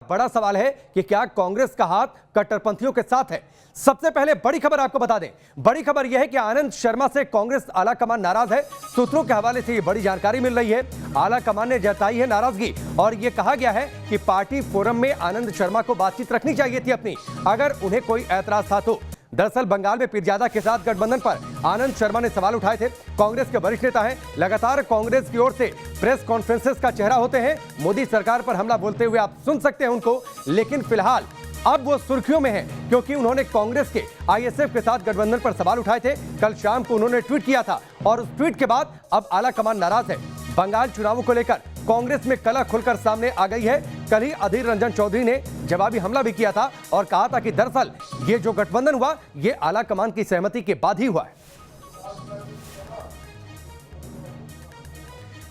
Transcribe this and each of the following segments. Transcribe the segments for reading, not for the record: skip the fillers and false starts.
बड़ा सवाल है कि क्या कांग्रेस का हाथ कट्टरपंथियों के साथ है। सबसे पहले बड़ी खबर आपको बता दें, बड़ी खबर यह है कि आनंद शर्मा से कांग्रेस आला कमान नाराज है। सूत्रों के हवाले से यह बड़ी जानकारी मिल रही है। आला कमान ने जताई है नाराजगी और यह कहा गया है कि पार्टी फोरम में आनंद शर्मा को बातचीत रखनी चाहिए थी अपनी, अगर उन्हें कोई ऐतराज था तो। दरअसल बंगाल में पीरजादा के साथ गठबंधन पर आनंद शर्मा ने सवाल उठाए थे। कांग्रेस के वरिष्ठ नेता हैं, लगातार कांग्रेस की ओर से प्रेस कॉन्फ्रेंसेस का चेहरा होते हैं। मोदी सरकार पर हमला बोलते हुए आप सुन सकते हैं उनको, लेकिन फिलहाल अब वो सुर्खियों में हैं क्योंकि उन्होंने कांग्रेस के आईएसएफ के साथ गठबंधन पर सवाल उठाए थे। कल शाम को उन्होंने ट्वीट किया था और उस ट्वीट के बाद अब आला कमान नाराज है। बंगाल चुनावों को लेकर कांग्रेस में कलह खुलकर सामने आ गई है। कल ही अधीर रंजन चौधरी ने जवाबी हमला भी किया था और कहा था कि दरअसल ये जो गठबंधन हुआ ये आला कमान की सहमति के बाद ही हुआ है।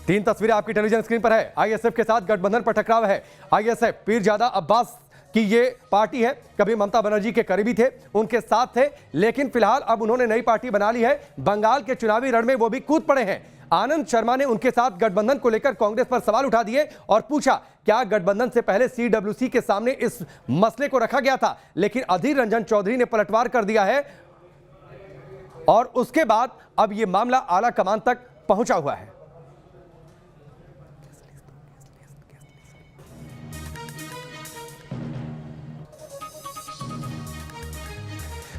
3 तस्वीरें आपकी टेलीविजन स्क्रीन पर है। आईएसएफ के साथ गठबंधन पर टकराव है। आईएसएफ पीरजादा अब्बास की ये पार्टी है, कभी ममता बनर्जी के करीबी थे, उनके साथ थे, लेकिन फिलहाल अब उन्होंने नई पार्टी बना ली है। बंगाल के चुनावी रण में वो भी कूद पड़े हैं। आनंद शर्मा ने उनके साथ गठबंधन को लेकर कांग्रेस पर सवाल उठा दिए और पूछा क्या गठबंधन से पहले सीडब्ल्यूसी के सामने इस मसले को रखा गया था, लेकिन अधीर रंजन चौधरी ने पलटवार कर दिया है और उसके बाद अब यह मामला आला कमान तक पहुंचा हुआ है।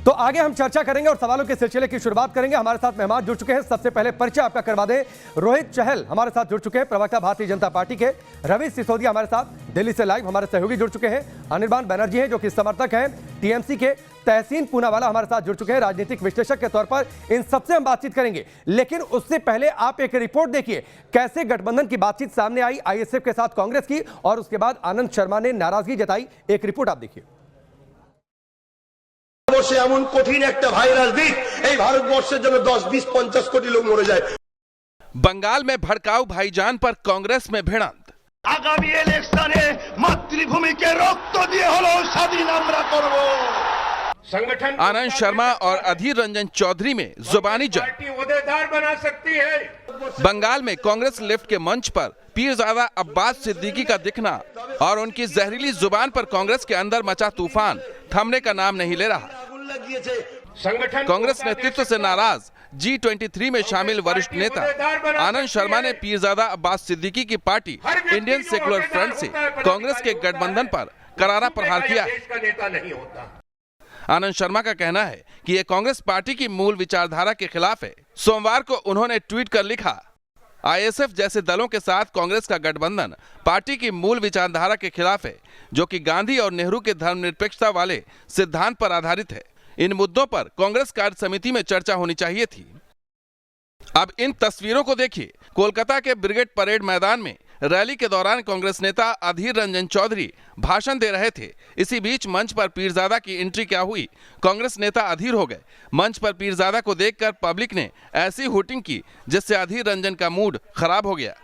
तो आगे हम चर्चा करेंगे और सवालों के सिलसिले की शुरुआत करेंगे। हमारे साथ मेहमान जुड़ चुके हैं। सबसे पहले परिचय आपका करवा दें। रोहित चहल हमारे साथ जुड़ चुके हैं, प्रवक्ता भारतीय जनता पार्टी के। रवि सिसोदिया हमारे साथ दिल्ली से लाइव हमारे सहयोगी जुड़ चुके हैं। अनिर्बान बनर्जी हैं जो कि समर्थक हैं टीएमसी के। तहसीन पूनावाला हमारे साथ जुड़ चुके हैं, राजनीतिक विश्लेषक के तौर पर। इन सबसे हम बातचीत करेंगे, लेकिन उससे पहले आप एक रिपोर्ट देखिए कैसे गठबंधन की बातचीत सामने आई आईएसएफ के साथ कांग्रेस की, और उसके बाद आनंद शर्मा ने नाराजगी जताई। एक रिपोर्ट आप देखिए। এমন কঠিন একটা ভাইরাস দিক এই ভারতবর্ষের জন্য 10, 20, 50 কোটি লোক মরে যায়। बंगाल में भड़काऊ भाईजान पर कांग्रेस में भिड़ंत। আগামী ইলেকশনে মাতৃভূমিকে রক্ত দিয়ে হলো স্বাধীন আমরা করব। संगठन आनंद शर्मा और अधीर रंजन चौधरी में जुबानी जंग। ओहदेदार बना सकती है। बंगाल में कांग्रेस लिफ्ट के मंच पर पीरजादा अब्बास सिद्दीकी का दिखना और उनकी जहरीली जुबान पर कांग्रेस के अंदर मचा तूफान थमने का नाम नहीं ले रहा। कांग्रेस नेतृत्व से नाराज G23 में शामिल वरिष्ठ नेता आनंद शर्मा ने पीरजादा अब्बास सिद्दीकी की पार्टी इंडियन सेकुलर फ्रंट से कांग्रेस के गठबंधन पर करारा प्रहार किया है। आनंद शर्मा का कहना है कि यह कांग्रेस पार्टी की मूल विचारधारा के खिलाफ है। सोमवार को उन्होंने ट्वीट कर लिखा, आईएसएफ जैसे दलों के साथ कांग्रेस का गठबंधन पार्टी की मूल विचारधारा के खिलाफ है, जो कि गांधी और नेहरू के धर्मनिरपेक्षता वाले सिद्धांत पर आधारित है। इन मुद्दों पर कांग्रेस कार्य समिति में चर्चा होनी चाहिए थी। अब इन तस्वीरों को देखिए। कोलकाता के ब्रिगेड परेड मैदान में रैली के दौरान कांग्रेस नेता अधीर रंजन चौधरी भाषण दे रहे थे। इसी बीच मंच पर पीरजादा की एंट्री क्या हुई, कांग्रेस नेता अधीर हो गए। मंच पर पीरजादा को देखकर पब्लिक ने ऐसी हुटिंग की जिससे अधीर रंजन का मूड खराब हो गया।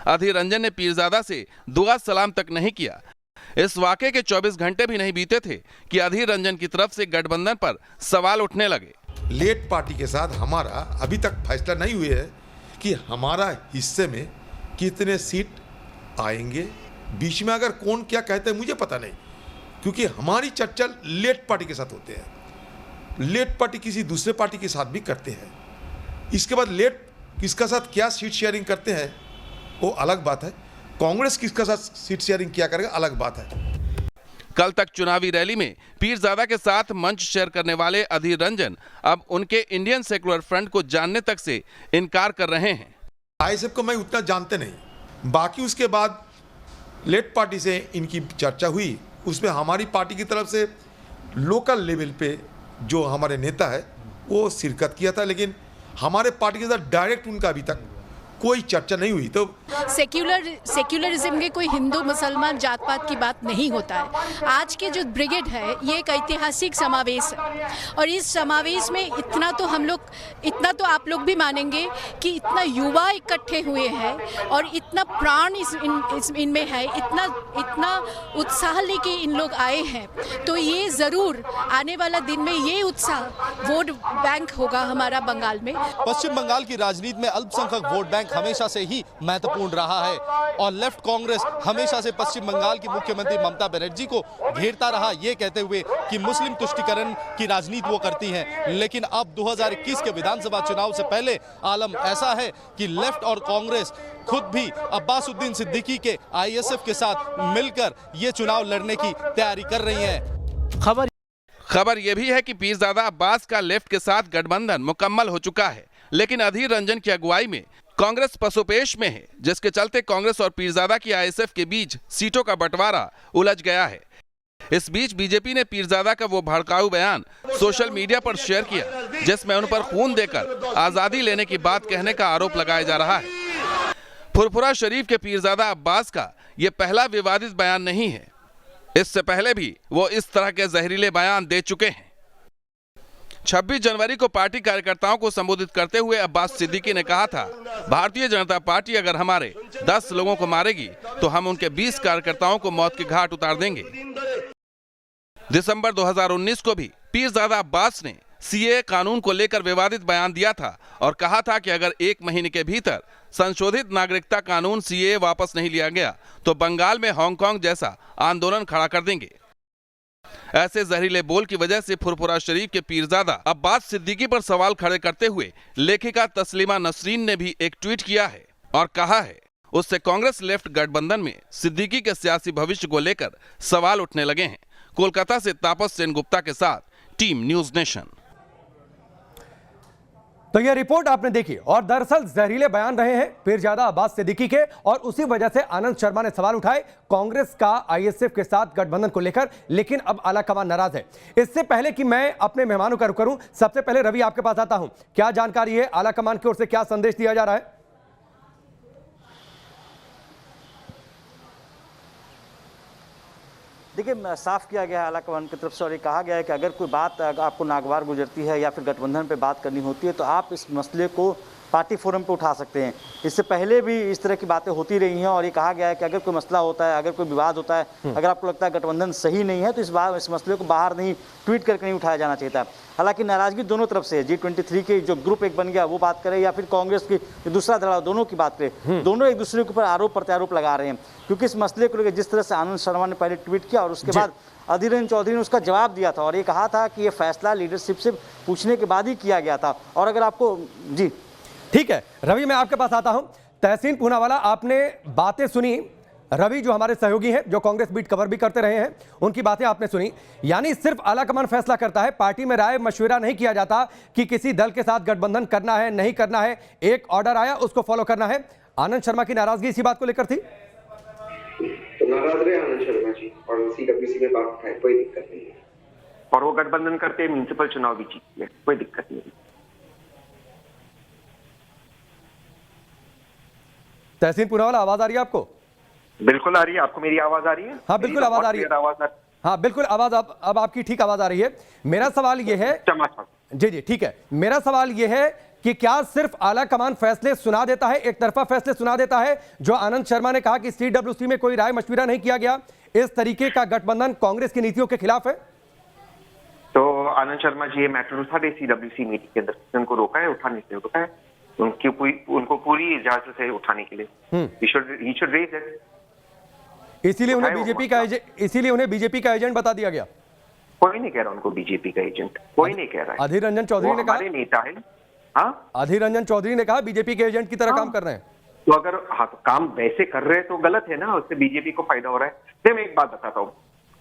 अधीर रंजन ने पीरजादा से दुआ सलाम तक नहीं किया। इस वाकये के 24 घंटे भी नहीं बीते थे कि अधीर रंजन की तरफ से गठबंधन पर सवाल उठने लगे। लेट पार्टी के साथ हमारा अभी तक फैसला नहीं हुआ है कि हमारा हिस्से में कितने सीट आएंगे। बीच में अगर कौन क्या कहते हैं मुझे पता नहीं, क्योंकि हमारी चर्चा लेट पार्टी के साथ होते हैं। लेट पार्टी किसी दूसरे पार्टी के साथ भी करते हैं। इसके बाद लेट किसका साथ क्या सीट शेयरिंग करते हैं वो अलग बात है। कांग्रेस किसका साथ सीट शेयरिंग क्या करेगा अलग बात है। कल तक चुनावी रैली में पीरजादा के साथ मंच शेयर करने वाले अधीर रंजन अब उनके इंडियन सेकुलर फ्रंट को जानने तक से इनकार कर रहे हैं। आईएसएफ को मैं उतना जानते नहीं, बाकी उसके बाद लेट पार्टी से इनकी चर्चा हुई, उसमें हमारी पार्टी की तरफ से लोकल लेवल पे जो हमारे नेता है वो शिरकत किया था, लेकिन हमारे पार्टी के साथ डायरेक्ट उनका अभी तक कोई चर्चा नहीं हुई। तो सेक्युलरिज्म में कोई हिंदू मुसलमान जात पात की बात नहीं होता है। आज के जो ब्रिगेड है ये एक ऐतिहासिक समावेश है और इस समावेश में इतना तो आप लोग भी मानेंगे कि इतना युवा इकट्ठे हुए हैं और इतना प्राण इनमें है, इतना उत्साह लेके इन लोग आए हैं। तो ये ज़रूर आने वाला दिन में ये उत्साह वोट बैंक होगा हमारा बंगाल में। पश्चिम बंगाल की राजनीति में अल्पसंख्यक वोट बैंक लेफ्ट हमेशा से ही महत्वपूर्ण रहा है और लेफ्ट कांग्रेस हमेशा से पश्चिम बंगाल की मुख्यमंत्री ममता बनर्जी को घेरता रहा, ये कहते हुए कि मुस्लिम तुष्टीकरण की राजनीति वो करती हैं। लेकिन अब 2021 के विधानसभा चुनाव से पहले आलम ऐसा है कि लेफ्ट और कांग्रेस खुद भी अब्बासुद्दीन सिद्दीकी के आईएसएफ के साथ मिलकर ये चुनाव लड़ने की तैयारी कर रही हैं। खबर यह भी है कि पीरजादा अब्बास का लेफ्ट के साथ गठबंधन मुकम्मल हो चुका है, लेकिन अधीर रंजन की अगुवाई में कांग्रेस पसोपेश में है, जिसके चलते कांग्रेस और पीरजादा की आईएसएफ के बीच सीटों का बंटवारा उलझ गया है। इस बीच बीजेपी ने पीरजादा का वो भड़काऊ बयान सोशल मीडिया पर शेयर किया, जिसमें उन पर खून देकर आजादी लेने की बात कहने का आरोप लगाया जा रहा है। फुरफुरा शरीफ के पीरजादा अब्बास का ये पहला विवादित बयान नहीं है। इससे पहले भी वो इस तरह के जहरीले बयान दे चुके हैं। 26 जनवरी को पार्टी कार्यकर्ताओं को संबोधित करते हुए अब्बास सिद्दीकी ने कहा था, भारतीय जनता पार्टी अगर हमारे 10 लोगों को मारेगी तो हम उनके 20 कार्यकर्ताओं को मौत के घाट उतार देंगे। दिसंबर 2019 को भी पीरजादा अब्बास ने सीएए कानून को लेकर विवादित बयान दिया था और कहा था कि अगर 1 महीने के भीतर संशोधित नागरिकता कानून सीएए वापस नहीं लिया गया तो बंगाल में हांगकांग जैसा आंदोलन खड़ा कर देंगे। ऐसे जहरीले बोल की वजह से फुरफुरा शरीफ के पीरजादा अब्बास सिद्दीकी पर सवाल खड़े करते हुए लेखिका तस्लीमा नसरीन ने भी एक ट्वीट किया है और कहा है उससे कांग्रेस लेफ्ट गठबंधन में सिद्दीकी के सियासी भविष्य को लेकर सवाल उठने लगे हैं। कोलकाता से तापस सेनगुप्ता के साथ टीम न्यूज नेशन। तो यह रिपोर्ट आपने देखी और दरअसल जहरीले बयान रहे हैं पीरजादा अब्बास सिद्दीकी के और उसी वजह से आनंद शर्मा ने सवाल उठाए कांग्रेस का आईएसएफ के साथ गठबंधन को लेकर, लेकिन अब आलाकमान नाराज है। इससे पहले कि मैं अपने मेहमानों का रुख करूं, सबसे पहले रवि आपके पास आता हूं, क्या जानकारी है आलाकमान की ओर से, क्या संदेश दिया जा रहा है? देखिए, साफ किया गया है आलाकमान की तरफ से और ये कहा गया है कि अगर कोई बात आपको नागवार गुजरती है या फिर गठबंधन पे बात करनी होती है तो आप इस मसले को पार्टी फोरम पे उठा सकते हैं। इससे पहले भी इस तरह की बातें होती रही हैं और ये कहा गया है कि अगर कोई मसला होता है, अगर कोई विवाद होता है, अगर आपको लगता है गठबंधन सही नहीं है तो इस मसले को बाहर नहीं, ट्वीट करके नहीं उठाया जाना चाहिए था। हालांकि नाराजगी दोनों तरफ से है, G23 के जो ग्रुप एक बन गया वो बात करे या फिर कांग्रेस की जो दूसरा धड़ा, दोनों की बात करे, दोनों एक दूसरे के ऊपर आरोप प्रत्यारोप लगा रहे हैं। क्योंकि इस मसले को लेकर जिस तरह से आनंद शर्मा ने पहले ट्वीट किया और उसके बाद अधीर रंजन चौधरी ने उसका जवाब दिया था और ये कहा था कि ये फैसला लीडरशिप से पूछने के बाद ही किया गया था। और अगर आपको जी ठीक है रवि, मैं आपके पास आता हूं। तहसीन पूनावाला, आपने बातें सुनी, रवि जो हमारे सहयोगी हैं, जो कांग्रेस बीट कवर भी करते रहे हैं, उनकी बातें आपने सुनी। यानी सिर्फ आलाकमान फैसला करता है, पार्टी में राय मशविरा नहीं किया जाता कि किसी दल के साथ गठबंधन करना है नहीं करना है, एक ऑर्डर आया उसको फॉलो करना है। आनंद शर्मा की नाराजगी इसी बात को लेकर थी। तो नाराज रहे आनंद शर्मा जी और सीडब्ल्यूसी में बात उठाए, कोई दिक्कत नहीं है और वो गठबंधन करते म्युनिसिपल चुनाव भी जीती है, कोई दिक्कत नहीं है। तहसीन पूनावाला, आवाज आ रही है आपको? बिल्कुल आ रही है। आपको मेरी आवाज आ रही है? हाँ बिल्कुल आवाज आ रही है। हाँ बिल्कुल आवाज अब आपकी ठीक आवाज आ रही है। मेरा सवाल ये है, जी ठीक है, मेरा सवाल ये है कि क्या सिर्फ आलाकमान फैसले सुना देता है, एक तरफा फैसले सुना देता है? जो आनंद शर्मा ने कहा कि सीडब्ल्यूसी में कोई राय मशविरा नहीं किया गया, इस तरीके का गठबंधन कांग्रेस की नीतियों के खिलाफ है। तो आनंद शर्मा जी ये मैटर उठा दे, सीडब्ल्यूसी मीटिंग के अंदर उनको रोका है, उठाने से रोका है, उनको पूरी इजाजत है उठाने के लिए। he should raise it। इसीलिए उन्हें बीजेपी का एजेंट बता दिया गया। कोई नहीं कह रहा उनको बीजेपी का एजेंट, कोई नहीं कह रहा है। अधीर रंजन चौधरी ने कहा, नेता है। हाँ, अधीर रंजन चौधरी ने कहा बीजेपी के एजेंट की तरह काम कर रहे हैं। तो अगर तो काम वैसे कर रहे हैं तो गलत है ना, उससे बीजेपी को फायदा हो रहा है। मैं एक बात बताता हूँ,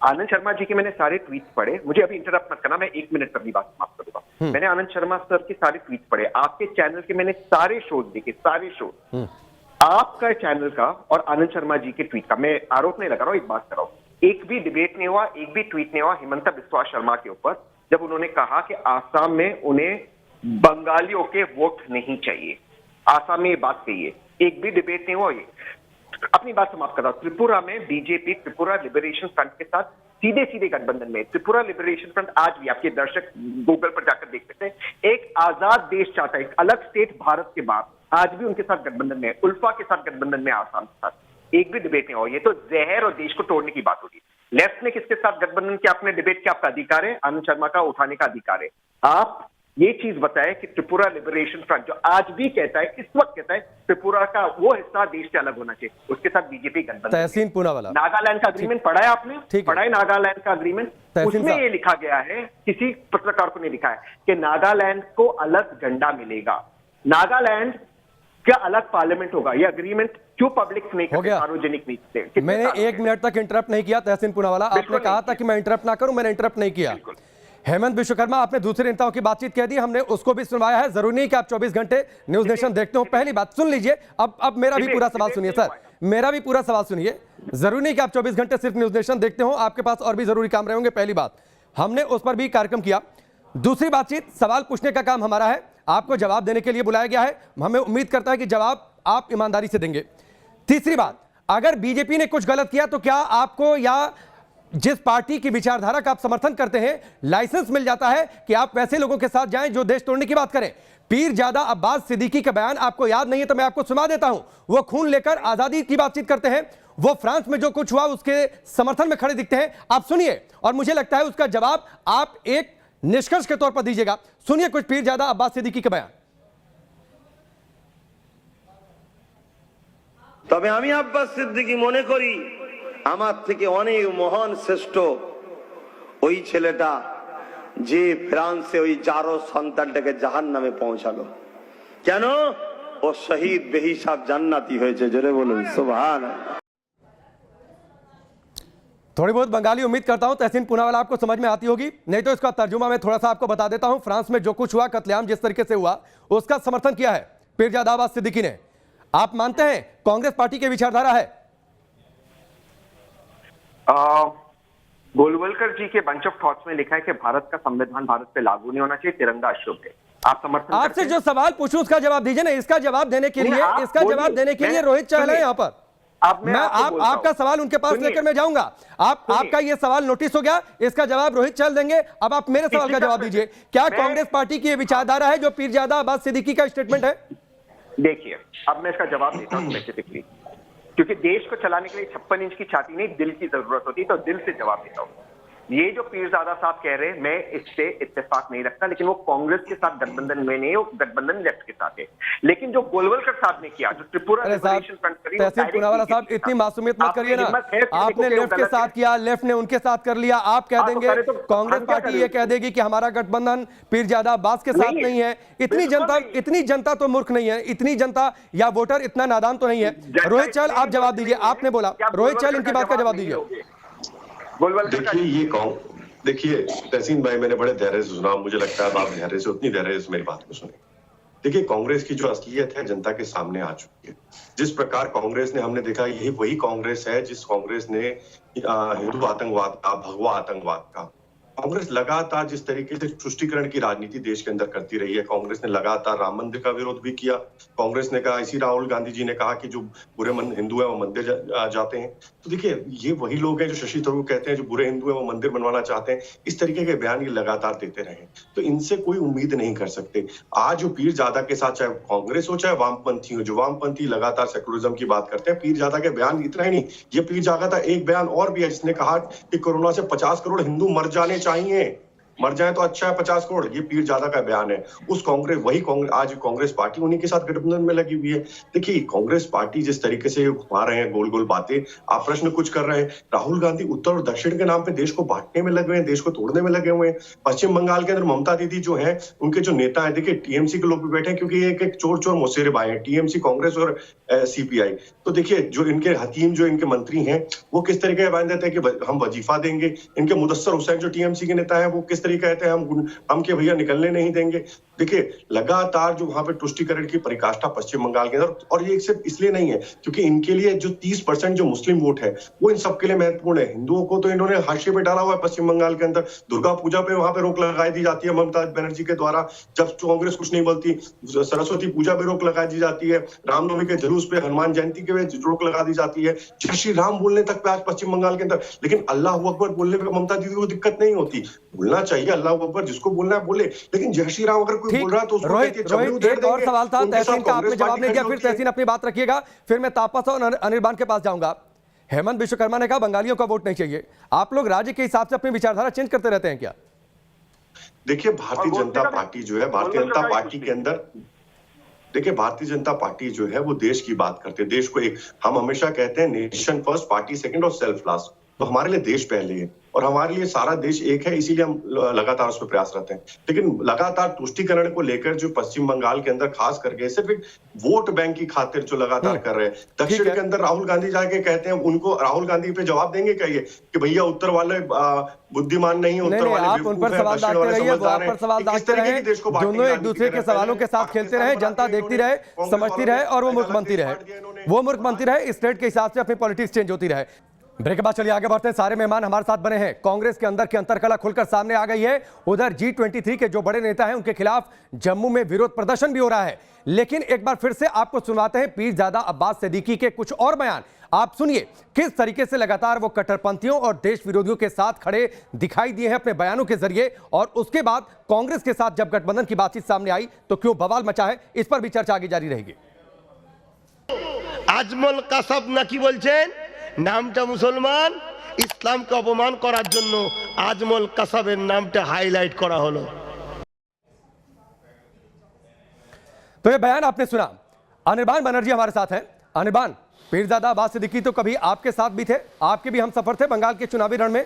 आनंद शर्मा जी के मैंने सारे ट्वीट पढ़े, मुझे अभी इंटरप्ट मत करना, मैं 1 मिनट पर भी बात समाप्त करूंगा। मैंने आनंद शर्मा सर के सारे ट्वीट पढ़े, आपके चैनल के मैंने सारे शोज देखे, सारे शोज, आपका चैनल का और आनंद शर्मा जी के ट्वीट का। मैं आरोप नहीं लगा रहा हूं, एक बात कर रहा हूं। एक भी डिबेट नहीं हुआ, एक भी ट्वीट नहीं हुआ हिमंता बिस्वा शर्मा के ऊपर जब उन्होंने कहा कि आसाम में उन्हें बंगालियों के वोट नहीं चाहिए। आसाम में ये बात कही है, एक भी डिबेट नहीं हुआ। ये अपनी बात समाप्त कर रहा हूं। त्रिपुरा में बीजेपी त्रिपुरा लिबरेशन फ्रंट के साथ सीधे गठबंधन में। त्रिपुरा लिबरेशन फ्रंट आज भी आपके दर्शक गूगल पर जाकर देख सकते हैं, एक आजाद देश चाहता है, एक अलग स्टेट भारत के बाद, आज भी उनके साथ गठबंधन में, उल्फा के साथ गठबंधन में, आसाम के साथ। एक भी डिबेट नहीं हो, ये तो जहर और देश को तोड़ने की बात होगी। लेफ्ट ने किसके साथ गठबंधन किया, अपने डिबेट किया, आपका अधिकार है, आनंद शर्मा का उठाने का अधिकार है। आप ये चीज बताएं कि त्रिपुरा लिबरेशन फ्रंट जो आज भी कहता है, इस वक्त कहता है त्रिपुरा का वो हिस्सा देश से अलग होना चाहिए, उसके साथ बीजेपी गठबंधन। तहसीन पूनावाला, नागालैंड का अग्रीमेंट पढ़ा है आपने? पढ़ा है नागालैंड का अग्रीमेंट? उसमें ये लिखा गया है, किसी पत्रकार को नहीं लिखा है, कि नागालैंड को अलग झंडा मिलेगा, नागालैंड क्या अलग पार्लियामेंट होगा। ये अग्रीमेंट क्यों पब्लिक नहीं करते, सार्वजनिक नहीं करते? मैंने 1 मिनट तक इंटरप्ट नहीं किया तहसीन पूनावाला, आपने कहा था कि मैं इंटरप्ट ना करूं, मैंने इंटरप्ट नहीं किया। हेमंत विश्वकर्मा, आपने दूसरे नेताओं की बातचीत कह दी, हमने उसको भी सुनवाया है, जरूरी नहीं कि आप 24 घंटे न्यूज नेशन देखते हो। पहली बात सुन लीजिए, अब मेरा भी पूरा सवाल सुनिए सर, मेरा भी पूरा सवाल सुनिए। जरूरी नहीं कि आप 24 घंटे सिर्फ न्यूज नेशन देखते हो, आपके पास और भी जरूरी काम रहे होंगे। पहली बात, हमने उस पर भी कार्यक्रम किया। दूसरी बातचीत, सवाल पूछने का काम हमारा है, आपको जवाब देने के लिए बुलाया गया है, हमें उम्मीद करता है कि जवाब आप ईमानदारी से देंगे। तीसरी बात, अगर बीजेपी ने कुछ गलत किया तो क्या आपको या जिस पार्टी की विचारधारा का आप समर्थन करते हैं लाइसेंस मिल जाता है कि आप वैसे लोगों के साथ जाएं जो देश तोड़ने की बात करें? पीरजादा अब्बास सिद्दीकी का बयान आपको याद नहीं है तो मैं आपको सुना देता हूं। वो खून लेकर आजादी की बातचीत करते हैं, वो फ्रांस में जो कुछ हुआ उसके समर्थन में खड़े दिखते हैं। आप सुनिए, और मुझे लगता है उसका जवाब आप एक निष्कर्ष के तौर पर दीजिएगा। सुनिए कुछ पीरजादा अब्बास सिद्दीकी का बयान। তবে আমি আব্বাস সিদ্দিকী মনে করি আমার থেকে অনেক মহান শ্রেষ্ঠ ওই ছেলেটা যে ফ্রান্সে ওই জারো সন্তানটাকে জাহান্নামে পৌঁছালো। কেন? ও শহীদ বেহিসাব জান্নাতি হয়েছে। জোরে বলুন সুবহানাল্লাহ। थोड़ी बहुत बंगाली उम्मीद करता हूं तहसीन पूनावाला आपको समझ में आती होगी, नहीं तो इसका तर्जुमा मैं थोड़ा सा आपको बता देता हूं। फ्रांस में जो कुछ हुआ, कत्लेआम जिस तरीके से हुआ, उसका समर्थन किया है पीरजादा अब्बास सिद्दीकी ने। आप मानते हैं कांग्रेस पार्टी की विचारधारा है? गोलवलकर जी के बंच ऑफ थॉट्स में लिखा है कि भारत का संविधान भारत पे लागू नहीं होना चाहिए, तिरंगा अशुभ है। आप समर्थन आपसे जो सवाल पूछूं उसका जवाब दीजिए ना। इसका जवाब देने के लिए रोहित चहल है यहाँ पर। मैं आपका सवाल उनके पास लेकर मैं जाऊंगा। आपका ये सवाल नोटिस हो गया, इसका जवाब रोहित चहल देंगे। अब आप मेरे सवाल का जवाब दीजिए, क्या कांग्रेस पार्टी की विचारधारा है जो पीरजादा अब्बास सिद्दीकी का स्टेटमेंट है? देखिए, अब मैं इसका जवाब देता हूं स्पेसिफिकली, क्योंकि देश को चलाने के लिए 56 इंच की छाती नहीं, दिल की जरूरत होती है, तो दिल से जवाब देता हूं। ये जो पीरजादा साहब कह रहे हैं, मैं इससे इत्तेफाक नहीं रखता, लेकिन वो कांग्रेस के साथ गठबंधन में नहीं, वो गठबंधन लेफ्ट के साथ है। लेकिन जो गोलवलकर साहब ने किया, जो त्रिपुरा लिबरेशन फ्रंट करी, तहसीन पूनावाला साहब इतनी मासूमियत मत करिए ना। आपने लेफ्ट के साथ किया, लेफ्ट ने उनके साथ कर लिया। आप कह देंगे कांग्रेस पार्टी ये कह देगी कि हमारा गठबंधन पीरजादा अब्बास के साथ नहीं है। इतनी जनता तो मूर्ख नहीं है, इतनी जनता या वोटर इतना नादान तो नहीं है। रोहित चहल आप जवाब दीजिए, आपने बोला। रोहित चहल इनकी बात का जवाब दीजिए। देखिए तहसीन भाई, मैंने बड़े धैर्य से सुना, मुझे लगता है आप धैर्य से उतनी धैर्य से मेरी बात को सुने। देखिए, कांग्रेस की जो असलियत है जनता के सामने आ चुकी है। जिस प्रकार कांग्रेस ने, हमने देखा यही वही कांग्रेस है जिस कांग्रेस ने हिंदू आतंकवाद का, भगवा आतंकवाद का, कांग्रेस लगातार जिस तरीके से तुष्टीकरण की राजनीति देश के अंदर करती रही है। कांग्रेस ने लगातार राम मंदिर का विरोध भी किया। कांग्रेस ने कहा, इसी राहुल गांधी जी ने कहा कि जो बुरे हिंदू है वो मंदिर जाते हैं। तो देखिए, ये वही लोग हैं जो शशि थरूर कहते हैं जो बुरे हिंदू है वो मंदिर बनवाना चाहते हैं। इस तरीके के बयान ये लगातार देते रहे, तो इनसे कोई उम्मीद नहीं कर सकते। आज जो पीरजादा के साथ, चाहे कांग्रेस हो चाहे वामपंथी हो, जो वामपंथी लगातार सेकुलरिज्म की बात करते हैं, पीरजादा के बयान इतना ही नहीं, ये पीरजादा एक बयान और भी है जिसने कहा कि कोरोना से 50 करोड़ हिंदू मर जाने चाहिए, मर जाए तो अच्छा है 50 करोड़। ये पीरजादा का बयान है। उस कांग्रेस, आज कांग्रेस पार्टी उन्हीं के साथ गठबंधन में लगी हुई है। देखिए, कांग्रेस पार्टी जिस तरीके से घुमा रहे हैं गोल गोल बातें, आप प्रश्न कुछ कर रहे हैं। राहुल गांधी उत्तर और दक्षिण के नाम पे देश को बांटने में लगे हुए हैं, देश को तोड़ने में लगे हुए हैं। पश्चिम बंगाल के अंदर ममता दीदी जो है, उनके जो नेता है, देखिए टीएमसी के लोग भी बैठे हैं, क्योंकि ये एक चोर चोर मुसेरे भाई हैं, टीएमसी, कांग्रेस और सीपीआई। तो देखिए, जो इनके हकीम, जो इनके मंत्री हैं, वो किस तरीके का बयान देते हैं कि हम वजीफा देंगे। इनके मुदस्सर हुसैन जो टीएमसी के नेता है, वो किस तरीके कहते हैं हम के भैया निकलने नहीं देंगे। देखिए, लगातार जो वहां पे तुष्टीकरण की परिकाष्ठा पश्चिम बंगाल के अंदर, और ये सिर्फ इसलिए नहीं है क्योंकि इनके लिए जो 30% जो मुस्लिम वोट है वो इन सबके लिए महत्वपूर्ण है। हिंदुओं को तो इन्होंने हाशिए पे डाला हुआ है पश्चिम बंगाल के अंदर। दुर्गा पूजा पे वहां पे रोक लगाई दी जाती है ममता बनर्जी के द्वारा, जब कांग्रेस कुछ नहीं बोलती। सरस्वती पूजा पे रोक लगा दी जाती है, रामनवमी के जुलूस पे, हनुमान जयंती के रोक लगा दी जाती है, जय श्री राम बोलने तक पे आज पश्चिम बंगाल के अंदर। लेकिन अल्लाह अकबर बोलने पे ममता दीदी को दिक्कत नहीं होती। बोलना चाहिए अल्लाह अकबर, जिसको बोलना है बोले, लेकिन जय श्री राम अगर कोई बोल रहा है तो उसको रोहित एक और सवाल था तहसीन का, आपने जवाब नहीं दिया। फिर तहसीन अपनी बात रखिएगा, फिर मैं तापस और अनिर्बान के पास जाऊंगा। हेमंत विश्वकर्मा ने कहा बंगालियों का वोट नहीं चाहिए। आप लोग राज्य के हिसाब से अपनी विचारधारा चेंज करते रहते हैं क्या? देखिए, भारतीय जनता पार्टी जो है, भारतीय जनता पार्टी के अंदर देखिए, भारतीय जनता पार्टी जो है वो देश की बात करते हैं, देश को एक, हम हमेशा कहते हैं नेशन फर्स्ट, पार्टी सेकंड और सेल्फ लास्ट। तो हमारे लिए देश पहले है और हमारे लिए सारा देश एक है, इसीलिए हम लगातार उस पर प्रयास रहते हैं। लेकिन लगातार तुष्टीकरण को लेकर जो पश्चिम बंगाल के अंदर खास करके सिर्फ एक वोट बैंक की खातिर जो लगातार कर रहे हैं, दक्षिण के अंदर राहुल गांधी जाके कहते हैं, उनको राहुल गांधी पे जवाब देंगे क्या ये कि भैया उत्तर वाले बुद्धिमान नहीं, उत्तर वाले आप उन पर सवाल डालते रहिए, वो आप पर सवाल डालते रहे, दोनों एक दूसरे के सवालों के साथ खेलते रहे, जनता देखती रहे, समझती रहे और वो मुख्यमंत्री रहे, स्टेट के हिसाब से अपनी पॉलिटिक्स चेंज होती रहे। ब्रेक के बाद चलिए आगे बढ़ते हैं। सारे मेहमान हमारे साथ बने हैं। कांग्रेस के अंदर की अंतरकला खुलकर सामने आ गई है। उधर G23 के जो बड़े नेता हैं उनके खिलाफ जम्मू में विरोध प्रदर्शन भी हो रहा है। लेकिन एक बार फिर से आपको सुनवाते हैं पीरजादा अब्बास सिद्दीकी के कुछ और बयान। आप सुनिए किस तरीके से लगातार वो कट्टरपंथियों और देश विरोधियों के साथ खड़े दिखाई दिए हैं अपने बयानों के जरिए, और उसके बाद कांग्रेस के साथ जब गठबंधन की बातचीत सामने आई तो क्यों बवाल मचा है, इस पर भी चर्चा आगे जारी रहेगी। आजमल कासाब नाकी बोलছেন नामটা मुसलमान, ইসলামকে অপমান করার জন্য আজমল কাসাবের নামটা হাইলাইট করা হলো। तो ये बयान आपने सुना। अनिर्बान बनर्जी हमारे साथ हैं। अनिर्बान, पीरजादा अब्बास सिद्दीकी तो कभी आपके साथ भी थे, आपके भी हम सफर थे बंगाल के चुनावी रण में।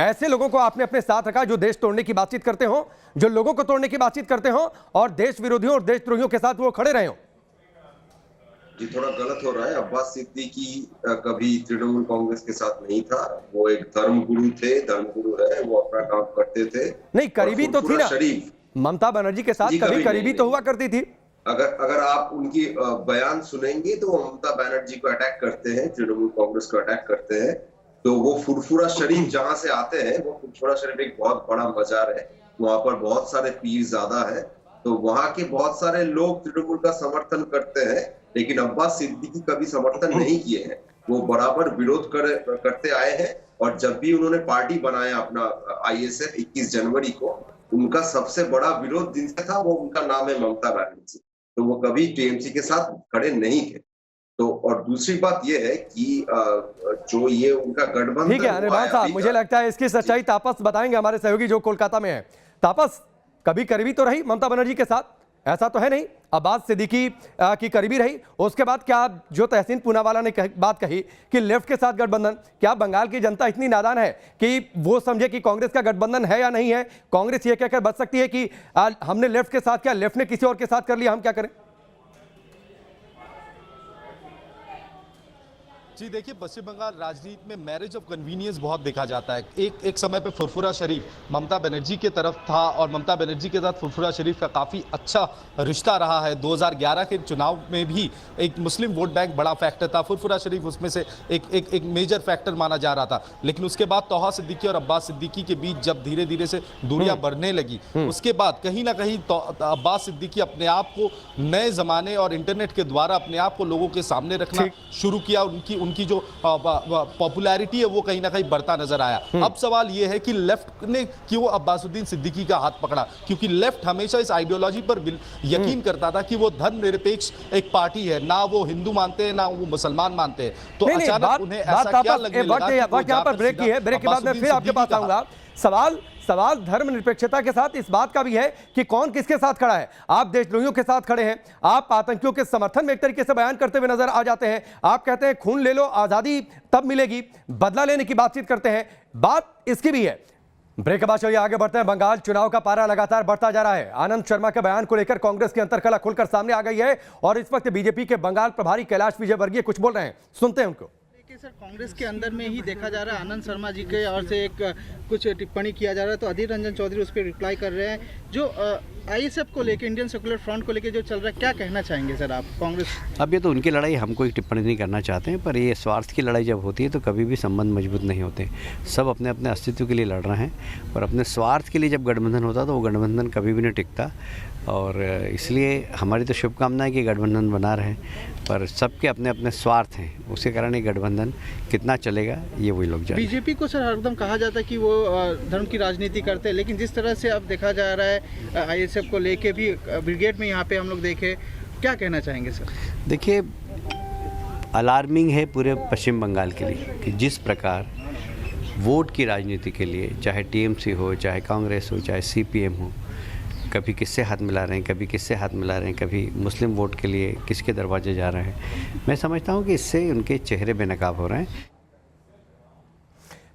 ऐसे लोगों को आपने अपने साथ रखा जो देश तोड़ने की बातचीत करते हो, जो लोगों को तोड़ने की बातचीत करते हो और देश विरोधियों और देशद्रोहियों के साथ वो खड़े रहे हो। ये थोड़ा गलत हो रहा है। अब्बास सिद्दीकी कभी तृणमूल कांग्रेस के साथ नहीं था, वो एक धर्मगुरु थे, धर्मगुरु रहे, वो अपना काम करते थे। नहीं, करीबी तो थी ना ममता बनर्जी के साथ, कभी करीबी तो हुआ करती थी। अगर आप उनकी बयान सुनेंगे तो वो ममता बनर्जी को अटैक करते हैं, तृणमूल कांग्रेस को अटैक करते हैं। तो वो फुरफुरा शरीफ जहां से आते हैं, वो फुरफुरा शरीफ एक बहुत बड़ा मजार है, वहां पर बहुत सारे पीरजादा है, तो वहां के बहुत सारे लोग तृणमूल का समर्थन करते हैं। लेकिन अब्बास सिद्दीकी कभी समर्थन नहीं किए हैं, वो बराबर विरोध करते आए हैं। और जब भी उन्होंने पार्टी बनाया अपना ISF 21 जनवरी को, उनका सबसे बड़ा विरोध जिनसे था वो उनका नाम है ममता बनर्जी, तो वो कभी TMC के साथ खड़े नहीं थे। तो और दूसरी बात ये है कि जो ये उनका गठबंधन, ठीक है अनिर्बान साहब, मुझे लगता है इसकी सच्चाई तापस बताएंगे हमारे सहयोगी जो कोलकाता में है। तापस, कभी करीबी तो रही ममता बनर्जी के साथ, ऐसा तो है नहीं? अब्बास सिद्दीकी की करीबी रही, उसके बाद क्या जो तहसीन पूनावाला ने बात कही कि लेफ्ट के साथ गठबंधन, क्या बंगाल की जनता इतनी नादान है कि वो समझे कि कांग्रेस का गठबंधन है या नहीं है? कांग्रेस ये कहकर बच सकती है कि हमने लेफ्ट के साथ, क्या लेफ्ट ने किसी और के साथ कर लिया, हम क्या करें? जी देखिए, पश्चिम बंगाल राजनीति में मैरिज ऑफ कन्वीनियंस बहुत देखा जाता है। एक समय पे फुरफुरा शरीफ ममता बनर्जी के तरफ था और ममता बनर्जी के साथ फुरफुरा शरीफ का काफ़ी अच्छा रिश्ता रहा है। 2011 के चुनाव में भी एक मुस्लिम वोट बैंक बड़ा फैक्टर था, फुरफुरा शरीफ उसमें से एक मेजर फैक्टर माना जा रहा था। लेकिन उसके बाद तोहा सिद्दीकी और अब्बास सिद्दीकी के बीच जब धीरे धीरे से दूरियां बढ़ने लगी, उसके बाद कहीं ना कहीं अब्बास सिद्दीकी अपने आप को नए ज़माने और इंटरनेट के द्वारा अपने आप को लोगों के सामने रखना शुरू किया। उनकी जो पॉपुलैरिटी है वो कहीं ना कहीं बढ़ता नजर आया। अब सवाल ये है कि लेफ्ट ने क्यों अब्बासुद्दीन सिद्दीकी का हाथ पकड़ा, क्योंकि लेफ्ट हमेशा इस आइडियोलॉजी पर यकीन करता था कि वो धर्मनिरपेक्ष एक पार्टी है, ना वो हिंदू मानते हैं ना वो मुसलमान मानते हैं। तो अचानक उन्हें ऐसा क्या लगने लगा कि यहाँ पर ब्रेक की है, ब्रेक के बाद मैं फिर आपके पास आऊंगा। सवाल धर्मनिरपेक्षता के साथ इस बात का भी है कि कौन किसके साथ खड़ा है। आप देशद्रोहियों के साथ खड़े हैं, आप आतंकियों के समर्थन में एक तरीके से बयान करते हुए नजर आ जाते हैं। आप कहते हैं खून ले लो, आजादी तब मिलेगी, बदला लेने की बातचीत करते हैं, बात इसकी भी है। ब्रेक के बाद चलिए आगे बढ़ते हैं। बंगाल चुनाव का पारा लगातार बढ़ता जा रहा है। आनंद शर्मा के बयान को लेकर कांग्रेस की अंतरकला खुलकर सामने आ गई है और इस वक्त बीजेपी के बंगाल प्रभारी कैलाश विजयवर्गीय कुछ बोल रहे हैं, सुनते हैं उनको। सर, कांग्रेस के अंदर में ही देखा जा रहा है, आनंद शर्मा जी के और से एक कुछ टिप्पणी किया जा रहा है, तो अधीर रंजन चौधरी उस पर रिप्लाई कर रहे हैं। जो ISF को लेकर, इंडियन सेकुलर फ्रंट को लेकर जो चल रहा है, क्या कहना चाहेंगे सर आप कांग्रेस? अब ये तो उनकी लड़ाई, हम कोई टिप्पणी नहीं करना चाहते हैं, पर ये स्वार्थ की लड़ाई जब होती है तो कभी भी संबंध मजबूत नहीं होते। सब अपने अपने अस्तित्व के लिए लड़ रहे हैं और अपने स्वार्थ के लिए जब गठबंधन होता तो वो गठबंधन कभी भी नहीं टिकता। और इसलिए हमारी तो शुभकामना है कि गठबंधन बना रहे, पर सबके अपने अपने स्वार्थ हैं, उसके कारण ये गठबंधन कितना चलेगा ये वही लोग जाने। बीजेपी को सर हरदम कहा जाता है कि वो धर्म की राजनीति करते हैं, लेकिन जिस तरह से अब देखा जा रहा है ISF को लेके भी ब्रिगेड में यहाँ पे हम लोग देखे, क्या कहना चाहेंगे सर? देखिए, अलार्मिंग है पूरे पश्चिम बंगाल के लिए कि जिस प्रकार वोट की राजनीति के लिए, चाहे TMC हो, चाहे कांग्रेस हो, चाहे CPM हो, कभी किससे हाथ मिला रहे हैं, कभी किससे हाथ मिला रहे हैं, कभी मुस्लिम वोट के लिए किसके दरवाजे जा रहे हैं। मैं समझता हूँ कि इससे उनके चेहरे बेनकाब हो रहे हैं।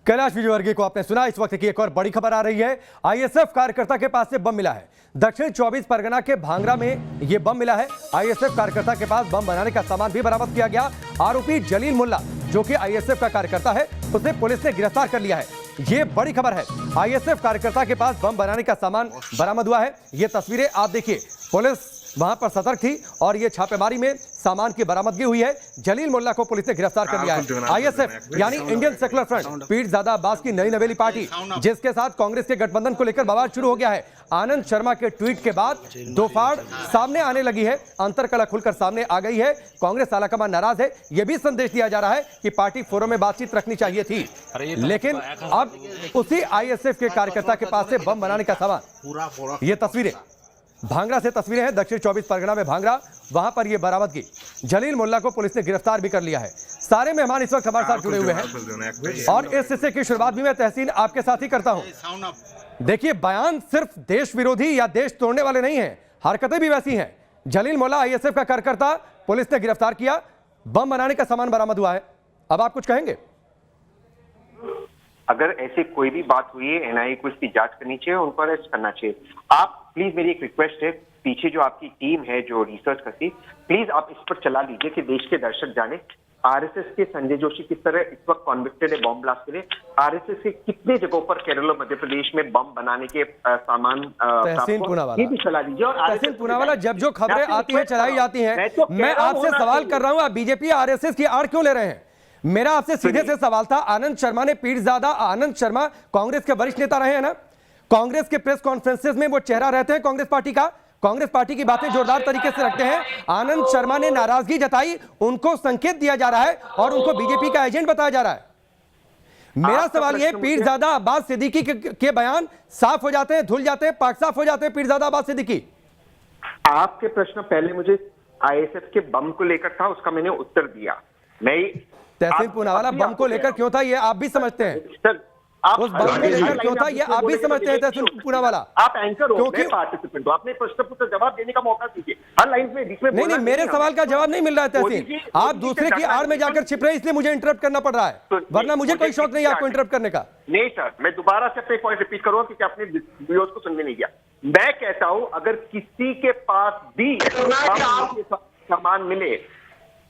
कैलाश विजयवर्गीय को आपने सुना। इस वक्त की एक और बड़ी खबर आ रही है। आईएसएफ कार्यकर्ता के पास से बम मिला है। दक्षिण 24 परगना के भांगरा में यह बम मिला है। आईएसएफ कार्यकर्ता के पास बम बनाने का सामान भी बरामद किया गया। आरोपी जलील मुल्ला, जो कि आईएसएफ का कार्यकर्ता है, उसे पुलिस ने गिरफ्तार कर लिया है। ये बड़ी खबर है। आईएसएफ कार्यकर्ता के पास बम बनाने का सामान बरामद हुआ है। ये तस्वीरें आप देखिए। पुलिस वहां पर सतर्क थी और ये छापेमारी में सामान की बरामदगी हुई है। जलील मुल्ला को पुलिस ने गिरफ्तार कर लिया है। आईएसएफ यानी Indian secular front, Pirzada Abbas की नई नवेली पार्टी, जिसके साथ कांग्रेस के गठबंधन को लेकर बवाल शुरू हो गया है। आनंद शर्मा के ट्वीट के बाद दो फाड़ सामने आने लगी है। अंतरकलह खुलकर सामने आ गई है। कांग्रेस आलाकमान नाराज है। यह भी संदेश दिया जा रहा है कि पार्टी फोरम में बातचीत रखनी चाहिए थी, लेकिन अब उसी आईएसएफ के कार्यकर्ता के पास से बम बनाने का सामान। ये तस्वीरें भांगरा से तस्वीरें हैं। दक्षिण 24 परगना में भांगरा, वहां पर यह बरामदगी। जलील मुल्ला को पुलिस ने गिरफ्तार भी कर लिया है। सारे मेहमान इस वक्त हमारे साथ जुड़े हुए हैं और इस हिस्से की शुरुआत भी मैं तहसीन आपके साथ ही करता हूं। देखिए, बयान सिर्फ देश विरोधी या देश तोड़ने वाले नहीं है, हरकतें भी वैसी हैं। जलील मुल्ला आईएसएफ का कार्यकर्ता, पुलिस ने गिरफ्तार किया, बम बनाने का सामान बरामद हुआ है। अब आप कुछ कहेंगे? अगर ऐसे कोई भी बात हुई है, एनआईए को इसकी जांच करनी चाहिए, उनको अरेस्ट करना चाहिए। आप प्लीज, मेरी एक रिक्वेस्ट है, पीछे जो आपकी टीम है जो रिसर्च करती, प्लीज आप इस पर चला लीजिए कि देश के दर्शक जाने आरएसएस के संजय जोशी किस तरह इस वक्त कॉन्विक्टेड है बॉम्ब ब्लास्ट के लिए। आरएसएस के कितने जगहों पर केरल और मध्य प्रदेश में बम बनाने के सामान तहसीन पूनावाला, ये भी चला लीजिए। और तहसीन पूनावाला, जब जो खबरें आती हैं चलाई जाती हैं, मैं आपसे सवाल कर रहा हूं, आप बीजेपी आरएसएस की आड़ क्यों ले रहे हैं? मेरा आपसे सीधे से सवाल था। आनंद शर्मा ने, पीरजादा आनंद शर्मा कांग्रेस के वरिष्ठ नेता रहे हैं ना, कांग्रेस के प्रेस कॉन्फ्रेंसेस में वो चेहरा रहते हैं कांग्रेस पार्टी का, कांग्रेस पार्टी की बातें जोरदार तरीके से रखते हैं। आनंद शर्मा ने नाराजगी जताई, उनको संकेत दिया जा रहा है और उनको बीजेपी का एजेंट बताया जा रहा है। मेरा सवाल यह, पीरजादा अब्बास सिद्दीकी के बयान साफ हो जाते हैं, धुल जाते हैं, पाक साफ हो जाते हैं पीरजादा अब्बास सिद्दीकी? आपके प्रश्न पहले मुझे आईएसएफ के बम को लेकर था, उसका मैंने उत्तर दिया। मैं तहसीन पूनावाला, बम को लेकर क्यों था ये आप भी समझते हैं? सर, आप उस बम को लेकर क्यों था ये आप भी समझते हैं तहसीन पूनावाला? आप एंकर हो, मैं पार्टिसिपेंट हूं, आपने प्रश्न पूछा, जवाब देने का मौका दीजिए। हर लाइन में बीच में नहीं, मेरे सवाल का जवाब नहीं मिल रहा है तहसीन। आप दूसरे की आड़ में जाकर छिप रहे हैं, इसलिए मुझे इंटरप्ट करना पड़ रहा है, वरना मुझे कोई शौक नहीं है आपको इंटरप्ट करने का। नहीं सर, मैं दोबारा से अपने पॉइंट रिपीट करूंगा क्योंकि आपने व्यूअर्स को सुनने नहीं दिया। मैं कहता हूं, अगर किसी के पास भी सामान मिले,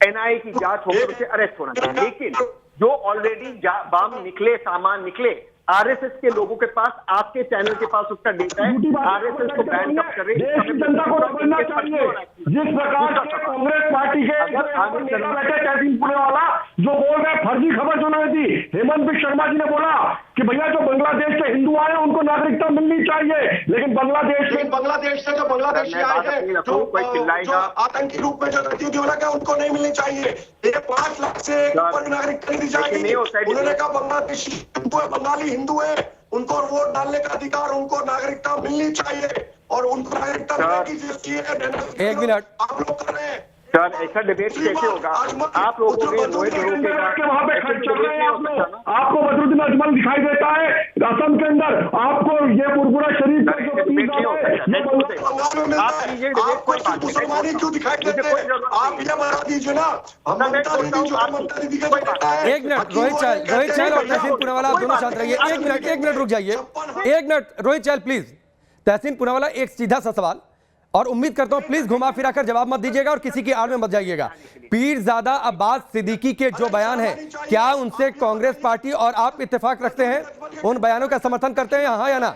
एनआईए की जांच होकर उसे अरेस्ट होना चाहिए। लेकिन जो ऑलरेडी बम निकले, सामान निकले, आरएसएस के लोगों के पास, आपके चैनल के पास उसका डेटा है, आरएसएस को बैन कब करे, जनता को समझना चाहिए। जिस प्रकार से कांग्रेस पार्टी के तहसीन पूनावाला जो बोल रहे फर्जी खबर सुनाई थी, हेमंत बिश्व शर्मा जी ने बोला कि भैया जो बांग्लादेश से हिंदू आए उनको नागरिकता मिलनी चाहिए, लेकिन बांग्लादेश से जो बांग्लादेशी आए हैं, जो आतंकी रूप में जो गतिविधि हो रहा है, उनको नहीं मिलनी चाहिए। ये 5 लाख से ऊपर नागरिकता नहीं दी जाएगी। उन्होंने कहा बांग्लादेशी हिंदू है, बंगाली हिंदू है, उनको वोट डालने का अधिकार, उनको नागरिकता मिलनी चाहिए और उनको नागरिकता मिलेगी जिसकी एक मिनट आप लोग कर रहे हैं। सर, ऐसा डिबेट कैसे होगा? आप लोगों ने वहां पे खर्च चल रहे हैं, आपको बदरुद्दीन अजमल दिखाई देता है असम के अंदर, आपको ये बुरबुरा शरीफ मुसलमानी क्यों दिखाई देते हैं? आप ये बता दीजिए ना। एक मिनट रोहित चहल और तहसीन पूनावाला दोनों साथ रहिए। एक मिनट रुक जाइए, एक मिनट रोहित चहल प्लीज। तहसीन पूनावाला, एक सीधा सा सवाल और उम्मीद करता हूं प्लीज घुमा फिरा कर जवाब मत दीजिएगा और किसी की आड़ में मत जाइएगा। पीरजादा अब्बास सिद्दीकी के जो बयान है, क्या उनसे कांग्रेस पार्टी और आप इत्तेफाक रखते हैं? उन बयानों का समर्थन करते हैं, हाँ या ना?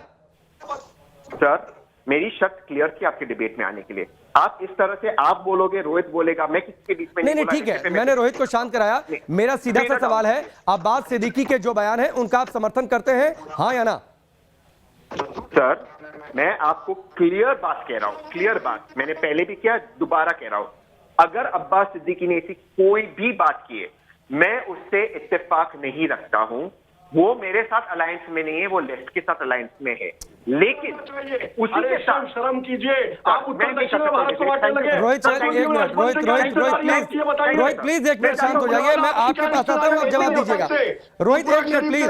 सर, मेरी शर्त क्लियर थी आपके डिबेट में आने के लिए। आप इस तरह से आप बोलोगे, रोहित बोलेगा, मैं किसी के बीच में नहीं, ठीक है, मैंने रोहित को शांत कराया। मेरा सीधा सा सवाल है, अब्बास सिद्दीकी के जो बयान है उनका आप समर्थन करते हैं, हाँ या ना? सर, मैं आपको क्लियर बात कह रहा हूं, क्लियर बात मैंने पहले भी किया, दोबारा कह रहा हूं। अगर अब्बास सिद्दीकी ने ऐसी कोई भी बात की है, मैं उससे इत्तेफाक नहीं रखता हूं। वो मेरे साथ अलायंस में नहीं है, वो लेफ्ट के साथ अलायंस में है। लेकिन उसी के साथ शर्म कीजिए, आप रोहित प्लीज एक मिनट शांत हो जाइए, मैं आपके पास आता हूं, आप जवाब दीजिएगा। रोहित एक मिनट प्लीज,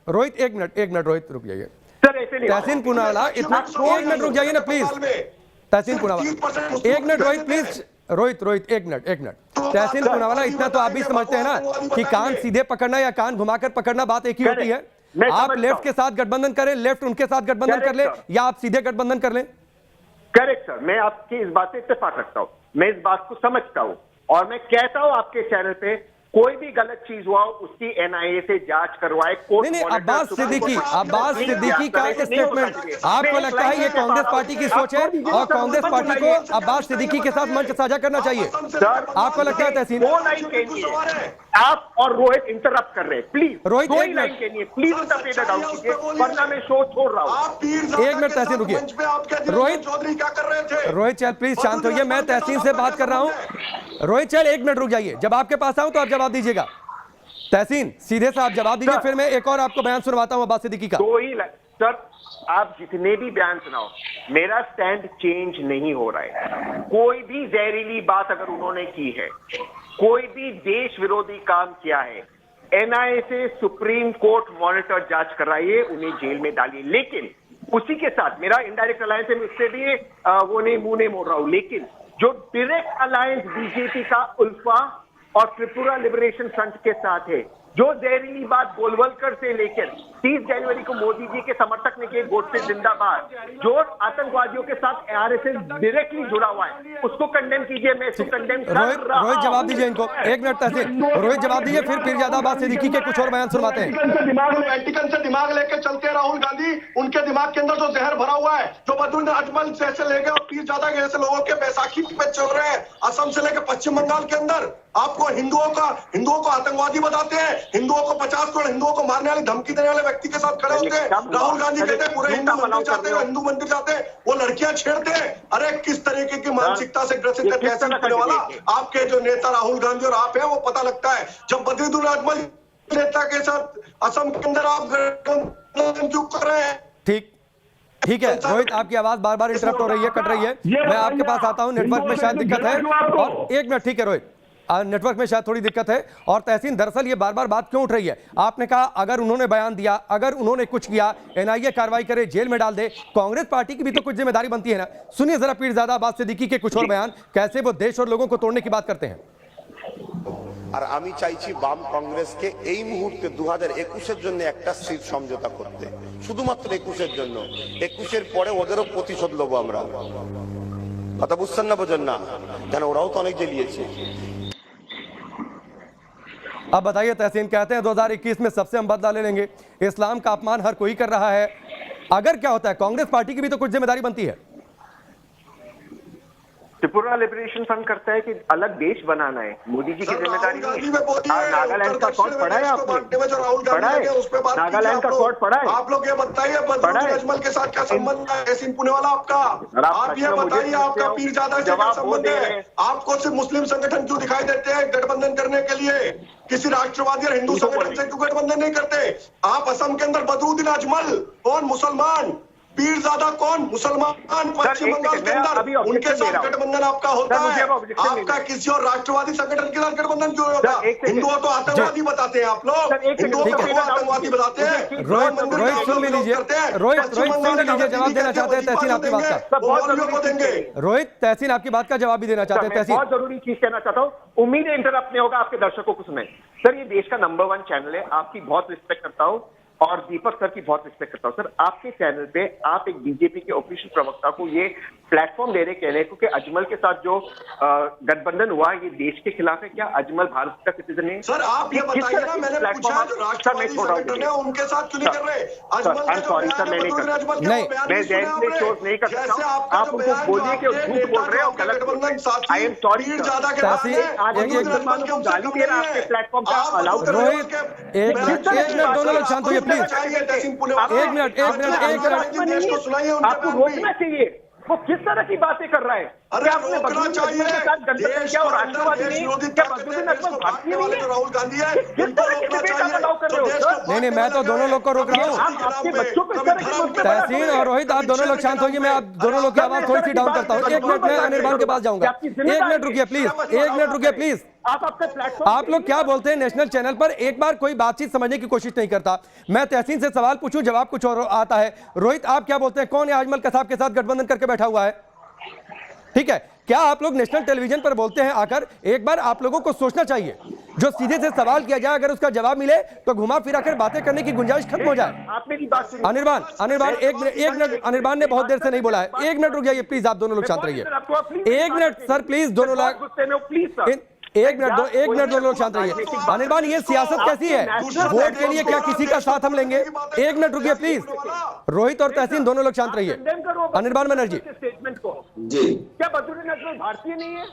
रोहित एक मिनट रोहित रुक जाइए। तहसीन पूनावाला इतना, एक मिनट रुक जाइए ना प्लीज। तहसीन पूनावाला एक मिनट, रोहित प्लीज, रोहित एक मिनट। तहसीन पूनावाला इतना तो आप भी समझते हैं ना कि कान सीधे पकड़ना या कान घुमाकर पकड़ना बात एक ही होती है। आप लेफ्ट के साथ गठबंधन करें, लेफ्ट उनके साथ गठबंधन कर ले, या आप सीधे गठबंधन कर लें। करेक्ट सर, मैं आपकी इस बात से इत्तेफाक रखता हूं, मैं इस बात को समझता हूं और मैं कहता हूं आपके चैनल पे कोई भी गलत चीज हुआ उसकी एनआईए से जांच करवाए। नहीं, अब्बास सिद्दीकी का स्टेटमेंट, आपको लगता है ये कांग्रेस पार्टी की सोच है और कांग्रेस पार्टी को अब्बास सिद्दीकी के साथ मंच साझा करना चाहिए? आपको लगता है तहसीन? आप और रोहित इंटरप्ट कर रहे हैं, प्लीज रोहित एक लाइन के लिए प्लीज डाउट कीजिए, वरना मैं शो छोड़ रहा हूं। एक मिनट तहसीन रुकिए, रोहित चल प्लीज शांत होइए, मैं तहसीन से बात कर रहा हूं। रोहित चल एक मिनट रुक जाइए, जब आपके पास आऊं तो आप जवाब दीजिएगा। तहसीन सीधे से आप जवाब दीजिए, फिर मैं एक और आपको बयान सुनवाता हूं अब्बास सिद्दीकी का। सर आप जितने भी बयान सुनाओ, मेरा स्टैंड चेंज नहीं हो रहा है। कोई भी जहरीली बात अगर उन्होंने की है, कोई भी देश विरोधी काम किया है, एनआईए से सुप्रीम कोर्ट मॉनिटर जांच कराइए, उन्हें जेल में डालिए। लेकिन उसी के साथ मेरा इनडायरेक्ट अलायंस है, इससे भी वो नहीं मुंह नहीं मोड़ रहा हूं, लेकिन जो डायरेक्ट अलायंस बीजेपी का उल्फा और त्रिपुरा लिबरेशन फ्रंट के साथ है, जो जहरीली बात गोलवलकर से लेकर 30 जनवरी को मोदी जी के समर्थक ने किए गोडसे जिंदाबाद, जो आतंकवादियों के साथ आरएसएस डायरेक्टली जुड़ा हुआ है, उसको कंडेम कीजिए। मैं इसको कंडेम कर रहा हूं। रोहित जवाब दीजिए इनको, एक मिनट तहसीन, रोहित जवाब दीजिए, फिर पीरजादा अब्बास सिद्दीकी के कुछ और बयान सुनवाते हैं। वेटिकन से दिमाग लेके चलते हैं राहुल गांधी, उनके दिमाग के अंदर जो जहर भरा हुआ है, जो बदरुद्दीन अजमल जैसे ले गए और पीरजादा जैसे लोगों के बैसाखी पे चल रहे हैं, असम से लेकर पश्चिम बंगाल के अंदर आपको हिंदुओं को आतंकवादी बताते हैं, हिंदुओं को 50 करोड़ हिंदुओं को मारने वाली धमकी देने वाले व्यक्ति के साथ खड़े होते हैं। राहुल गांधी कहते हैं पूरे हिंदू मंदिर जाते हैं, हिंदू मंदिर जाते हैं, वो लड़कियां छेड़ते हैं। अरे किस तरीके की मानसिकता से ग्रसित है तहसीन पूनावाला, आपके जो नेता राहुल गांधी और आप हैं, वो पता लगता है। जब बदरुद्दीन अजमल नेता के साथ असम के अंदर आप क्यों कर रहे हैं? ठीक है रोहित, आपकी आवाज बार बार इंटरप्ट हो रही है, कट रही है, मैं आपके पास आता हूं। नेटवर्क में शायद दिक्कत है, और एक मिनट, ठीक है रोहित, नेटवर्क में शायद थोड़ी दिक्कत है। और तहसीन, दरअसल ये बार बार बात क्यों उठ रही है? आपने कहा अगर उन्होंने बयान दिया, अगर उन्होंने कुछ किया, एनआईए कार्रवाई करे, जेल में डाल दे, कांग्रेस पार्टी की भी तो कुछ जिम्मेदारी बनती है ना। सुनिए जरा पीरजादा अब्बास सिद्दीकी के कुछ और बयान, कैसे वो देश और लोगों को तोड़ने की बात करते हैं। আর আমি চাইছি বাম কংগ্রেসকে এই মুহূর্তে 2021-এর জন্য একটা সিট সমঝোতা করতে, শুধুমাত্র 21-এর জন্য। 21-এর পরে ওদেরও প্রতিশোধ নেব আমরা। কথা বুঝছেন না, বোঝেন না? কেন ওরাও তো অনেক জ্বালিয়েছে। अब बताइए तहसीन, कहते हैं 2021 में सबसे हम बदला ले लेंगे, इस्लाम का अपमान हर कोई कर रहा है, अगर क्या होता है कांग्रेस पार्टी की भी तो कुछ जिम्मेदारी बनती है। त्रिपुरा लिबरेशन फ्रंट करता है कि अलग देश बनाना है, मोदी जी की जिम्मेदारी नहीं है। नागालैंड का कॉर्ड पढ़ा है आपने? पढ़ा है नागालैंड का कॉर्ड पढ़ा है? आप लोग ये बताइए बदरुद्दीन अजमल के साथ क्या संबंध है तहसीन पूनावाला आपका? आप ये बताइए आपका पीरजादा से क्या संबंध है? आपको सिर्फ मुस्लिम संगठन क्यों दिखाई देते हैं गठबंधन करने के लिए? किसी राष्ट्रवादी और हिंदू संगठन से क्यों गठबंधन नहीं करते? आप असम के अंदर बदरुद्दीन अजमल कौन? मुसलमान। पीरजादा कौन? मुसलमान। पश्चिम बंगाल के अंदर उनके साथ गठबंधन आपका होता है, आपका किसी और राष्ट्रवादी संगठन के साथ गठबंधन क्यों होगा? हिंदुओं को आतंकवादी बताते हैं आप लोग, हिंदुओं को आतंकवादी बताते हैं। रोहित सुन लीजिए, रोहित सुन लीजिए, जवाब देना चाहते हैं तहसीन आपकी बात का। देंगे रोहित, तहसीन आपकी बात का जवाब भी देना चाहते हैं तहसीन। बहुत जरूरी चीज कहना चाहता हूँ, उम्मीद है इंटरप्ट नहीं होगा, आपके दर्शकों को सुनाए। सर ये देश का नंबर 1 चैनल है, आपकी बहुत रिस्पेक्ट करता हूँ और दीपक सर की बहुत रिस्पेक्ट करता हूं। सर आपके चैनल पे आप एक बीजेपी के ऑफिशियल प्रवक्ता को ये प्लेटफॉर्म दे रहे कहने को कि अजमल के साथ जो गठबंधन हुआ ये देश के खिलाफ है। क्या अजमल भारत का सिटीजन है? सर आप ये बताइए ना, मैंने पूछा जो राष्ट्रवादी संगठन है उनके साथ क्यों नहीं कर रहे? सॉरी सर, मैं चोट नहीं कर सकता। आप उनको बोलिए कि झूठ बोल रहे हो, गलत। I am sorry. गाली दे रहा है आपके प्लेटफॉर्म का अलाउ कर रहे हो। एक मिनट दोनों लोग शांत होइए प्लीज, एक मिनट। आपको रोकना चाहिए, वो किस तरह की बातें कर रहा है। अरे रोकना चाहिए। देश और देश विरोधी वाले जो राहुल गांधी है उनको रोकना चाहिए। नहीं, मैं तो दोनों लोग को रोक रहा हूँ। तहसीन और रोहित, आप दोनों लोग शांत होइए। मैं आप दोनों लोग की आवाज थोड़ी सी डाउन करता हूँ। 1 मिनट में अनिर्बान के पास जाऊंगा। 1 मिनट रुकिए प्लीज, 1 मिनट रुकिए प्लीज। आप लोग क्या बोलते हैं नेशनल चैनल पर? एक बार कोई बातचीत समझने की कोशिश नहीं करता। मैं तहसीन से सवाल पूछूं, जवाब कुछ और आता है। रोहित, आप क्या बोलते हैं? कौन है आजमल कसाब के साथ गठबंधन करके बैठा हुआ है? ठीक है, क्या आप लोग नेशनल टेलीविजन पर बोलते हैं आकर? एक बार आप लोगों को सोचना चाहिए। जो सीधे से सवाल किया जाए, अगर उसका जवाब मिले तो घुमा फिरा कर बातें करने की गुंजाइश खत्म हो जाए। अनिर्बान, 1 मिनट। अनिर्बान ने बहुत देर से नहीं बोला है। 1 मिनट रुक जाइए प्लीज, आप दोनों लोग शांत रहिए। 1 मिनट सर प्लीज, दोनों लोग 1 मिनट दोनों लोग शांत रहिए। अनिर्बान, ये सियासत कैसी है? वोट के लिए क्या किसी का साथ हम लेंगे? 1 मिनट रुकिए प्लीज। रोहित और तहसीन दोनों लोग शांत रहिए। अनिर्बान बनर्जी जी, क्या बतौर नेशनल भारतीय नहीं है?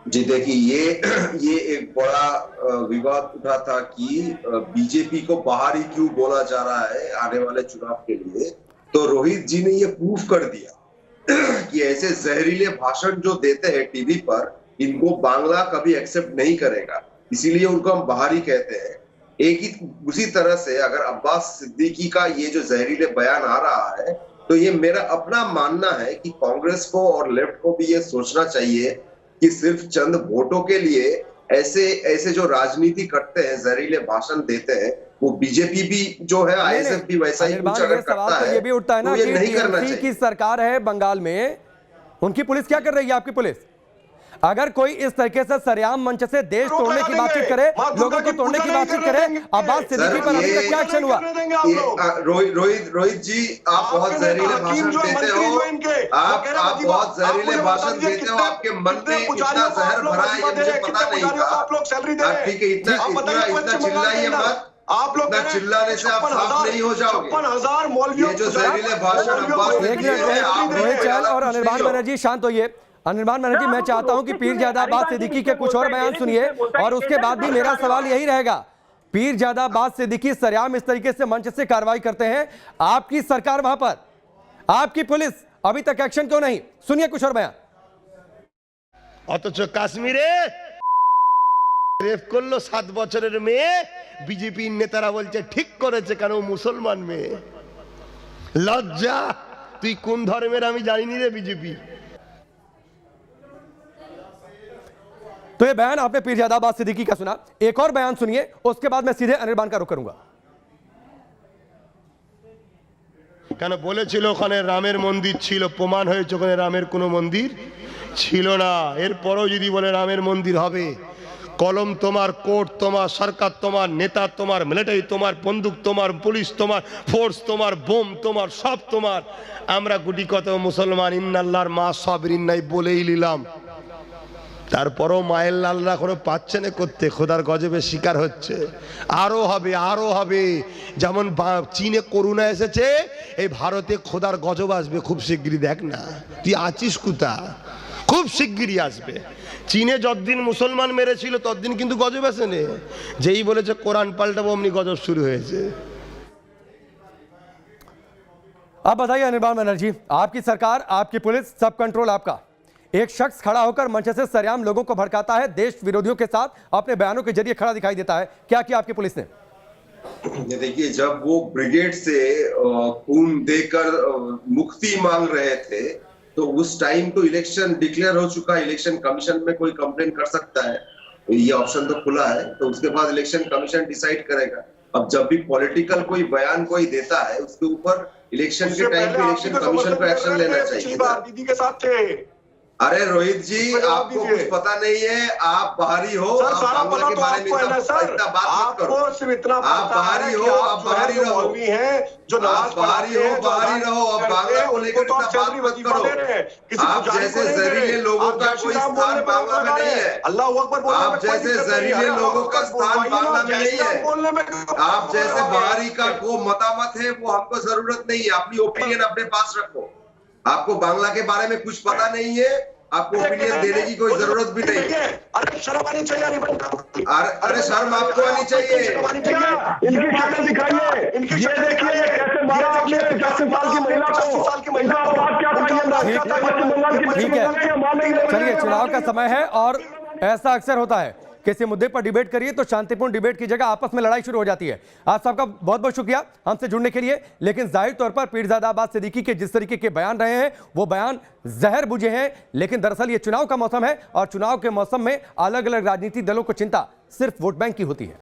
जी देखिए, ये एक बड़ा विवाद उठा था कि बीजेपी को बाहर ही क्यों बोला जा रहा है आने वाले चुनाव के लिए। तो रोहित जी ने ये प्रूफ कर दिया कि ऐसे जहरीले भाषण जो देते हैं टीवी पर, इनको बांग्ला कभी एक्सेप्ट नहीं करेगा, इसीलिए उनको हम बाहरी कहते हैं। एक ही उसी तरह से अगर अब्बास सिद्दीकी का ये जो जहरीले बयान आ रहा है, तो ये मेरा अपना मानना है कि कांग्रेस को और लेफ्ट को भी ये सोचना चाहिए कि सिर्फ चंद वोटों के लिए ऐसे जो राजनीति करते हैं, जहरीले भाषण देते हैं, वो बीजेपी भी जो है, आईएसएफ भी वैसा ही कुछ अगर करता है, ये भी उठता है ना तो ये कि नहीं करना टीएमसी चाहिए। की सरकार है बंगाल में, उनकी पुलिस क्या कर रही है? आपकी पुलिस अगर कोई इस तरीके से सरेआम मंच से देश तोड़ने की बातचीत करे, लोगों को तोड़ने की बातचीत करे, अब्बास सिद्दीकी पर अभी तक क्या एक्शन हुआ? रोहित जी, आप बहुत जहरीले भाषण देते हो। आप बहुत जहरीले भाषण देते हो। आपके मन में इतना जहर भरा है, ये मुझे पता नहीं था। ठीक है, इतना चिल्लाइए मत। आप लोग चिल्लाने से आप साफ नहीं हो जाओगे। 56,000 मौलवियों ये जो जहरीले भाषण रोहित चहल और अनिर्बान बनर्जी शांत होइए। अनिर्बान बनर्जी, मैं चाहता हूं कि पीरजादा अब्बास सिद्दीकी के कुछ और बयान सुनिए और उसके बाद भी मेरा सवाल यही रहेगा। पीरजादा अब्बास सिद्दीकी सरेआम इस तरीके से मंच से कार्रवाई करते हैं, आपकी सरकार वहां पर, आपकी पुलिस अभी तक एक्शन क्यों नहीं? सुनिए कुछ और बयान। অথচ কাশ্মীরে রেপ করলো 7 বছরের মেয়ে, বিজেপি নেতারা বলছে ঠিক করেছে কারণ মুসলমান মেয়ে। লজ্জা, তুই কোন ধর্মের আমি জানিনি রে बीजेपी। तो ये बयान आपने पीरजादा अब्बास सिद्दीकी का सुना। एक और बयान सुनिए, उसके बाद मैं सीधे अनिर्बान का रुख करूंगा। কেন বলেছিল ওখানে রামের মন্দির ছিল, প্রমাণ হয়েছে ওখানে রামের কোনো মন্দির ছিল না। এরপরও যদি বলে রামের মন্দির হবে, কলম তোমার, কোর্ট তোমার, সরকার তোমার, নেতা তোমার, মিলিটারি তোমার, বন্দুক তোমার, পুলিশ তোমার, ফোর্স তোমার, বোম তোমার, সব তোমার। আমরা গুটি কত মুসলমান ইন্নাল্লাহর মা সাবরিন নাই বলেই নিলাম। তারপরও মায়ের লালরা কোনো পাচ্ছে না করতে, খোদার গজবে শিকার হচ্ছে। আরো হবে। যেমন চীনে করোনা এসেছে, এই ভারতে খোদার গজব আসবে খুব শিগগিরই। দেখ না, তুই আছিস কোথা, খুব শিগগিরই আসবে। চীনে যতদিন মুসলমান মেরেছিল ততদিন কিন্তু গজব আসেনি, যেই বলেছে কোরআন পাল্টাবো অমনি গজব শুরু হয়েছে। अब बताइए अनिर्बान बनर्जी, आपकी सरकार, आपकी पुलिस, सब कंट्रोल आपका। एक शख्स खड़ा होकर मंच से सरेआम लोगों को भड़काता है, देश विरोधियों के साथ अपने बयानों के जरिए खड़ा दिखाई देता है। क्या किया आपकी पुलिस ने? देखिए, जब वो ब्रिगेड से खून देकर मुक्ति मांग रहे थे, तो उस टाइम तो इलेक्शन डिक्लेयर हो चुका। इलेक्शन कमीशन में कोई कंप्लेन कर सकता है, ये ऑप्शन तो खुला है। तो उसके बाद इलेक्शन कमीशन डिसाइड करेगा। अब जब भी पॉलिटिकल कोई बयान कोई देता है, उसके ऊपर इलेक्शन के टाइम पे इलेक्शन कमीशन को एक्शन लेना चाहिए। दीदी के साथ थे। अरे रोहित जी, आपको कुछ पता नहीं है, आप बाहरी हो। आप बांग्ला के बारे में इतना बात मत करो। आप बाहरी हो, आप बाहरी रहो, आप बाहरी हो, बाहरी रहो। अब बांग्ला को लेकर इतना बात मत करो। आप जैसे जहरीले लोगों का कोई स्थान बांग्ला में नहीं है। आप जैसे जहरीले लोगों का स्थान बांग्ला में नहीं है। आप जैसे बाहरी का वो मतामत है, वो हमको जरूरत नहीं है। अपनी ओपिनियन अपने पास रखो। आपको बांग्ला के बारे में कुछ पता नहीं है, आपको ओपिनियन देने की कोई जरूरत भी नहीं है। अरे शर्म आनी चाहिए। अरे शर्म आपको आनी चाहिए। इनकी शक्ल दिखाइए। ये देखिए कैसे मारा आपने 50 साल की महिला को। इनका अपराध क्या था? ठीक है, चलिए चुनाव का समय है और ऐसा अक्सर होता है, किसी मुद्दे पर डिबेट करिए तो शांतिपूर्ण डिबेट की जगह आपस में लड़ाई शुरू हो जाती है। आप सबका बहुत बहुत शुक्रिया हमसे जुड़ने के लिए। लेकिन जाहिर तौर पर पीरजादा अब्बास सिद्दीकी के जिस तरीके के बयान रहे हैं वो बयान जहर बुझे हैं, लेकिन दरअसल ये चुनाव का मौसम है और चुनाव के मौसम में अलग अलग राजनीतिक दलों को चिंता सिर्फ वोट बैंक की होती है।